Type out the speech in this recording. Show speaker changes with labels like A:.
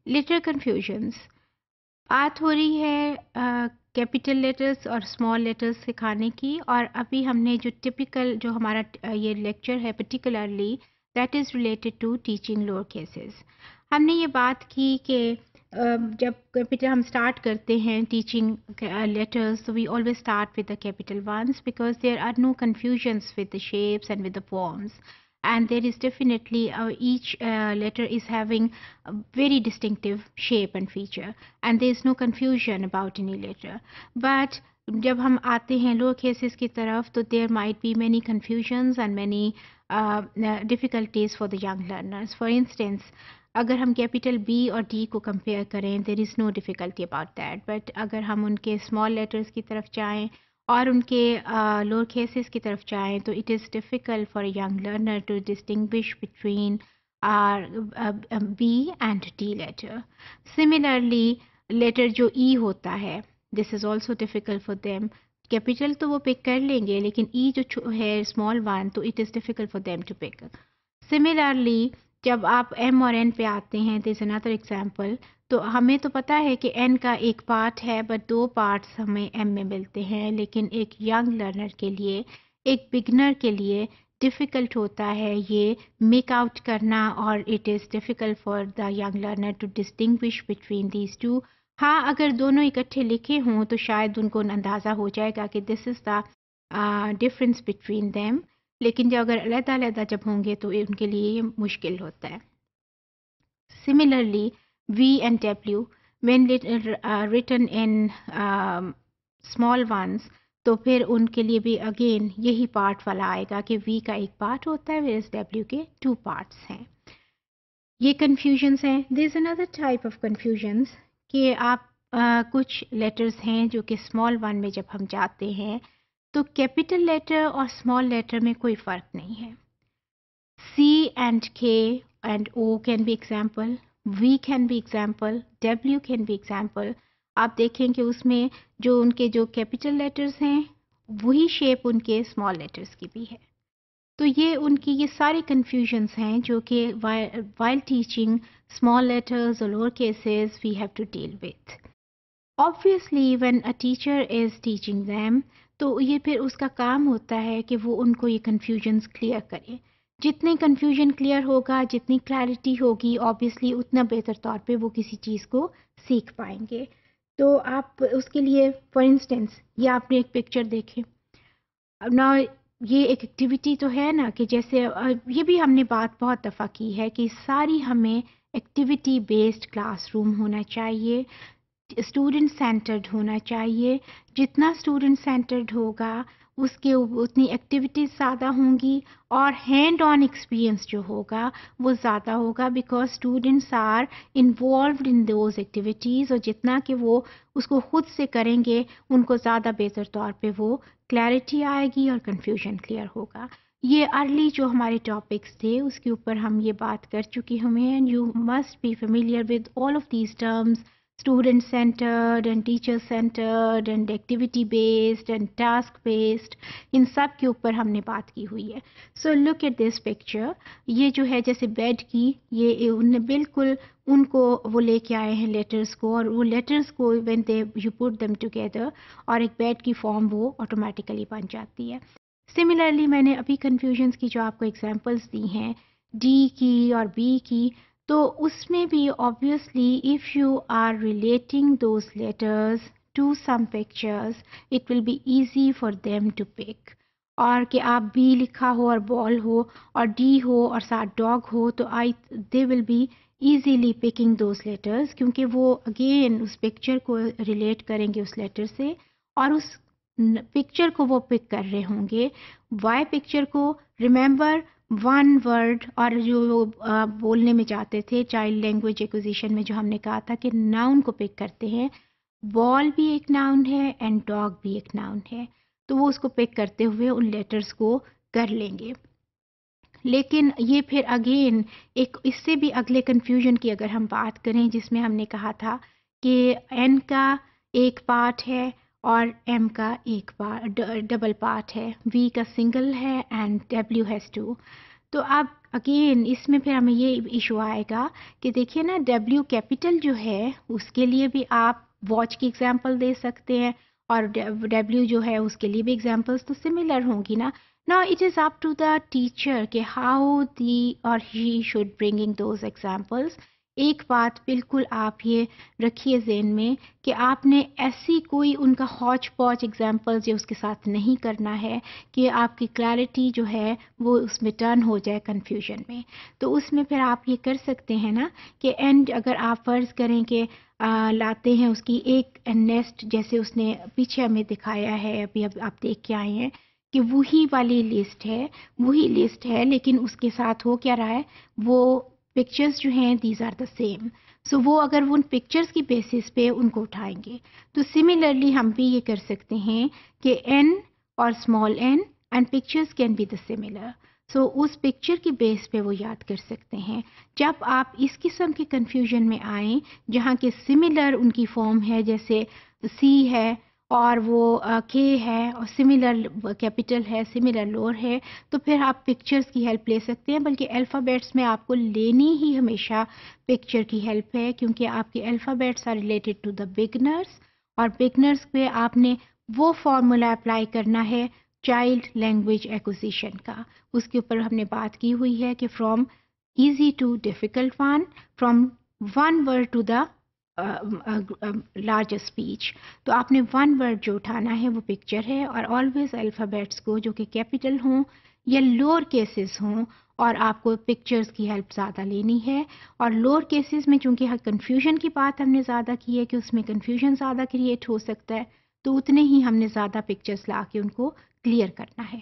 A: Letter confusions. بات ہو رہی ہے کیپیٹل لیٹرس اور اسمال لیٹرس سکھانے کی، اور ابھی ہم نے جو ٹپیکل جو ہمارا یہ لیکچر ہے particularly that is related to teaching lower cases. ہم نے یہ بات کی کہ جب کیپیٹل ہم اسٹارٹ کرتے ہیں ٹیچنگ لیٹرس تو we always start with the capital ones because there are no confusions with the shapes and with the forms. And there is definitely each letter is having a very distinctive shape and feature, and there is no confusion about any letter. But جب ہم آتے ہیں lower cases کی طرف تو there might be many confusions and many difficulties for the young learners. For instance, اگر ہم capital B اور ڈی کو کمپیئر کریں there is no difficulty about that. But اگر ہم ان کے small letters کی طرف جائیں اور ان کے لوور کیسز کی طرف جائیں تو it is difficult for a young learner to distinguish between B and D letter. Similarly letter جو ای ہوتا ہے this is also difficult for them. Capital تو وہ پک کر لیں گے لیکن ای جو ہے اسمال ون تو it is difficult for them to pick. Similarly جب آپ ایم اور این پہ آتے ہیں دس اندر ایگزامپل تو ہمیں تو پتہ ہے کہ این کا ایک پارٹ ہے بٹ دو پارٹس ہمیں ایم میں ملتے ہیں، لیکن ایک ینگ لرنر کے لیے ایک بگنر کے لیے ڈیفیکلٹ ہوتا ہے یہ میک آؤٹ کرنا، اور it is difficult for the young learner to distinguish between these two. ہاں اگر دونوں اکٹھے لکھے ہوں تو شاید ان کو اندازہ ہو جائے گا کہ دس از دا ڈفرینس بٹوین دیم، لیکن جب اگر علیحدہ علیحدہ جب ہوں گے تو ان کے لیے یہ مشکل ہوتا ہے. Similarly V and W when written in small ones تو پھر ان کے لیے بھی اگین یہی پارٹ والا آئے گا کہ V کا ایک پارٹ ہوتا ہے whereas W کے 2 پارٹس ہیں. یہ کنفیوژنس ہیں. there is another type of confusions کہ آپ کچھ لیٹرز ہیں جو کہ اسمال ون میں جب ہم جاتے ہیں تو کیپیٹل لیٹر اور اسمال لیٹر میں کوئی فرق نہیں ہے. C and K and O can be example, V can be example, W can be example. آپ دیکھیں کہ اس میں جو ان کے جو کیپیٹل لیٹرز ہیں وہی شیپ ان کے اسمال لیٹرز کی بھی ہے. تو یہ ان کی یہ ساری کنفیوژنس ہیں جو کہ while teaching small letters or lower cases we have to deal with. Obviously when a teacher is teaching them تو یہ پھر اس کا کام ہوتا ہے کہ وہ ان کو یہ کنفیوژنس کلیئر کرے. جتنی کنفیوژن کلیئر ہوگا جتنی کلیئرٹی ہوگی آبویسلی اتنا بہتر طور پہ وہ کسی چیز کو سیکھ پائیں گے. تو آپ اس کے لیے فار انسٹنس یہ آپ نے ایک پکچر دیکھے نا، یہ ایک ایکٹیویٹی تو ہے نا کہ جیسے یہ بھی ہم نے بات بہت دفعہ کی ہے کہ ساری ہمیں ایکٹیویٹی بیسڈ کلاس روم ہونا چاہیے، اسٹوڈنٹ سینٹرڈ ہونا چاہیے. جتنا اسٹوڈنٹ سینٹرڈ ہوگا اس کے اتنی ایکٹیویٹیز زیادہ ہوں گی اور ہینڈ آن ایکسپیرئنس جو ہوگا وہ زیادہ ہوگا because students are involved in those activities, اور جتنا کہ وہ اس کو خود سے کریں گے ان کو زیادہ بہتر طور پہ وہ کلیئرٹی آئے گی اور کنفیوژن کلیئر ہوگا. یہ ارلی جو ہمارے ٹاپکس تھے اس کے اوپر ہم یہ بات کر چکے ہمیں and you must be familiar with all of these terms. Student centred and teacher centred and activity based and task based, ان سب کے اوپر ہم نے بات کی ہوئی ہے. So look at this picture. یہ جو ہے جیسے بیڈ کی یہ انہیں بالکل ان کو وہ لے کے آئے ہیں لیٹرز کو، اور وہ لیٹرز کو when they you put them together اور ایک بیڈ کی فارم وہ آٹومیٹیکلی بن جاتی ہے. سملرلی میں نے ابھی کنفیوژنس کی جو آپ کو ایگزامپلس دی ہیں ڈی کی اور بی کی، تو اس میں بھی obviously if you are relating those letters to some pictures it will be easy for them to pick. اور کہ آپ بی لکھا ہو اور بال ہو اور ڈی ہو اور ساتھ ڈاگ ہو تو they will be easily picking those letters کیونکہ وہ اگین اس پکچر کو ریلیٹ کریں گے اس لیٹر سے اور اس پکچر کو وہ پک کر رہے ہوں گے. وائی پکچر کو ریممبر ون ورڈ، اور جو بولنے میں جاتے تھے چائلڈ لینگویج ایکوزیشن میں جو ہم نے کہا تھا کہ ناؤن کو پک کرتے ہیں، بال بھی ایک ناؤن ہے اینڈ ڈاگ بھی ایک ناؤن ہے، تو وہ اس کو پک کرتے ہوئے ان لیٹرز کو کر لیں گے. لیکن یہ پھر اگین ایک اس سے بھی اگلے کنفیوژن کی اگر ہم بات کریں جس میں ہم نے کہا تھا کہ این کا ایک پارٹ ہے اور ایم کا ایک ڈبل پارٹ ہے، وی کا سنگل ہے اینڈ ڈبلیو ہیز 2. تو اب اگین اس میں پھر ہمیں یہ ایشو آئے گا کہ دیکھیے نا ڈبلیو کیپٹل جو ہے اس کے لیے بھی آپ واچ کی ایگزامپل دے سکتے ہیں اور ڈبلیو جو ہے اس کے لیے بھی ایگزامپلس تو سملر ہوں گی نا. نا it is up to the teacher کہ ہاؤ دی اور he should bringing those examples. ایک بات بالکل آپ یہ رکھیے ذہن میں کہ آپ نے ایسی کوئی ان کا ہوچ پوچ ایگزامپلز یہ اس کے ساتھ نہیں کرنا ہے کہ آپ کی کلیئرٹی جو ہے وہ اس میں ٹرن ہو جائے کنفیوژن میں. تو اس میں پھر آپ یہ کر سکتے ہیں نا کہ اینڈ اگر آپ فرض کریں کہ لاتے ہیں اس کی ایک نیسٹ جیسے اس نے پیچھے ہمیں دکھایا ہے ابھی اب آپ دیکھ کے آئے ہیں کہ وہی والی لسٹ ہے لیکن اس کے ساتھ ہو کیا رہا ہے وہ پکچرز جو ہیں دیز آر دا سیم. سو وہ اگر وہ ان پکچرز کی بیسس پہ ان کو اٹھائیں گے تو سملرلی ہم بھی یہ کر سکتے ہیں کہ این اور small N and pictures can be the similar. So اس پکچر کی بیس پہ وہ یاد کر سکتے ہیں. جب آپ اس قسم کے کنفیوژن میں آئیں جہاں کہ سملر ان کی فارم ہے جیسے سی ہے اور وہ کے ہے اور سملر کیپٹل ہے سملر لور ہے تو پھر آپ پکچرز کی ہیلپ لے سکتے ہیں. بلکہ الفابیٹس میں آپ کو لینی ہی ہمیشہ پکچر کی ہیلپ ہے کیونکہ آپ کے alphabets are related to the beginners اور بگنرس پہ آپ نے وہ فارمولا اپلائی کرنا ہے چائلڈ لینگویج ایکوزیشن کا. اس کے اوپر ہم نے بات کی ہوئی ہے کہ from easy to difficult one, from one word to the large speech. تو آپ نے ون ورڈ جو اٹھانا ہے وہ پکچر ہے اور آلویز الفابیٹس کو جو کہ کیپٹل ہوں یا لوور کیسز ہوں اور آپ کو پکچرز کی ہیلپ زیادہ لینی ہے. اور لوور کیسز میں چونکہ کنفیوژن کی بات ہم نے زیادہ کی ہے کہ اس میں کنفیوژن زیادہ کریٹ ہو سکتا ہے تو اتنے ہی ہم نے زیادہ پکچرز لا کے ان کو کلیئر کرنا ہے.